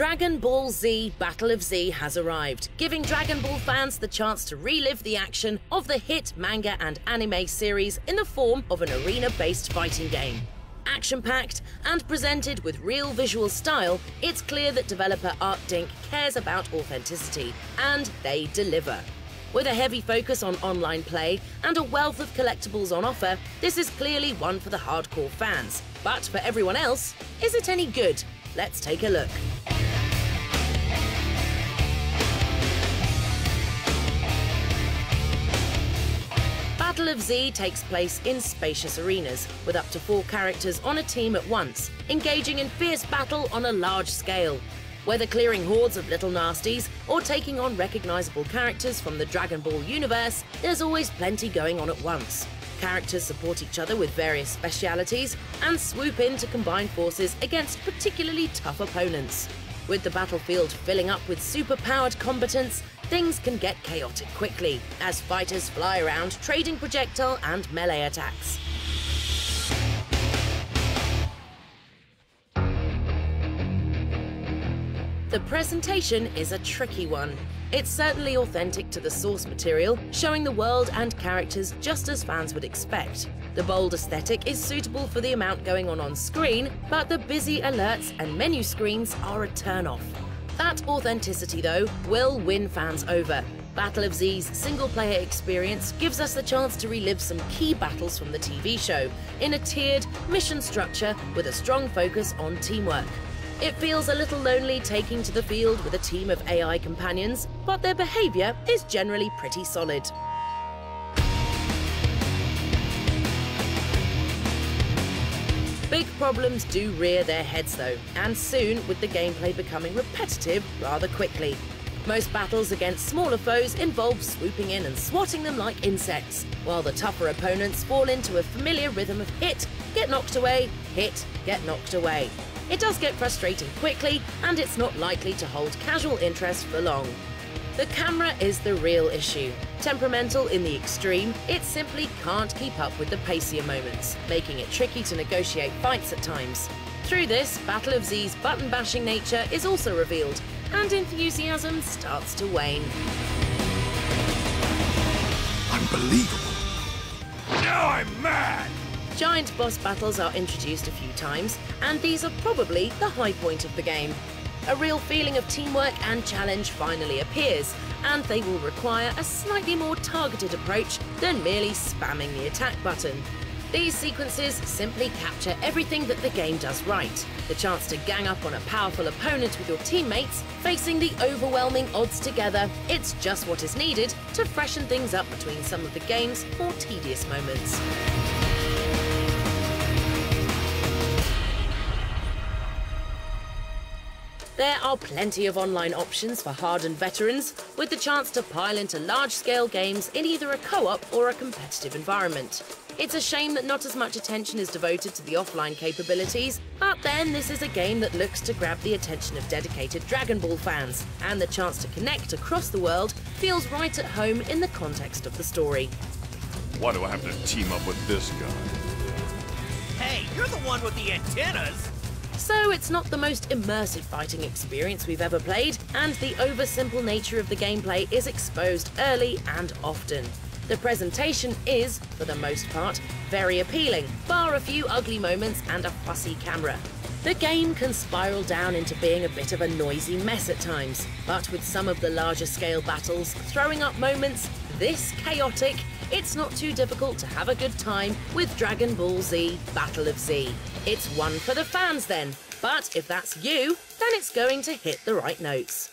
Dragon Ball Z Battle of Z has arrived, giving Dragon Ball fans the chance to relive the action of the hit manga and anime series in the form of an arena-based fighting game. Action-packed and presented with real visual style, it's clear that developer Ginx cares about authenticity, and they deliver. With a heavy focus on online play and a wealth of collectibles on offer, this is clearly one for the hardcore fans. But for everyone else, is it any good? Let's take a look. Battle of Z takes place in spacious arenas, with up to 4 characters on a team at once, engaging in fierce battle on a large scale. Whether clearing hordes of little nasties or taking on recognisable characters from the Dragon Ball universe, there's always plenty going on at once. Characters support each other with various specialities and swoop in to combine forces against particularly tough opponents. With the battlefield filling up with super-powered combatants, things can get chaotic quickly as fighters fly around trading projectile and melee attacks. The presentation is a tricky one. It's certainly authentic to the source material, showing the world and characters just as fans would expect. The bold aesthetic is suitable for the amount going on screen, but the busy alerts and menu screens are a turn-off. That authenticity, though, will win fans over. Battle of Z's single-player experience gives us the chance to relive some key battles from the TV show in a tiered mission structure with a strong focus on teamwork. It feels a little lonely taking to the field with a team of AI companions, but their behaviour is generally pretty solid. Big problems do rear their heads though, and soon with the gameplay becoming repetitive rather quickly. Most battles against smaller foes involve swooping in and swatting them like insects, while the tougher opponents fall into a familiar rhythm of hit, get knocked away, hit, get knocked away. It does get frustrating quickly, and it's not likely to hold casual interest for long. The camera is the real issue. Temperamental in the extreme, it simply can't keep up with the pacier moments, making it tricky to negotiate fights at times. Through this, Battle of Z's button-bashing nature is also revealed, and enthusiasm starts to wane. Unbelievable! Now I'm mad! Giant boss battles are introduced a few times, and these are probably the high point of the game. A real feeling of teamwork and challenge finally appears, and they will require a slightly more targeted approach than merely spamming the attack button. These sequences simply capture everything that the game does right. The chance to gang up on a powerful opponent with your teammates, facing the overwhelming odds together, it's just what is needed to freshen things up between some of the game's more tedious moments. There are plenty of online options for hardened veterans, with the chance to pile into large-scale games in either a co-op or a competitive environment. It's a shame that not as much attention is devoted to the offline capabilities, but then this is a game that looks to grab the attention of dedicated Dragon Ball fans, and the chance to connect across the world feels right at home in the context of the story. Why do I have to team up with this guy? Hey, you're the one with the antennas! So it's not the most immersive fighting experience we've ever played, and the oversimple nature of the gameplay is exposed early and often. The presentation is, for the most part, very appealing, bar a few ugly moments and a fussy camera. The game can spiral down into being a bit of a noisy mess at times, but with some of the larger scale battles throwing up moments this chaotic, it's not too difficult to have a good time with Dragon Ball Z Battle of Z. It's one for the fans then, but if that's you, then it's going to hit the right notes.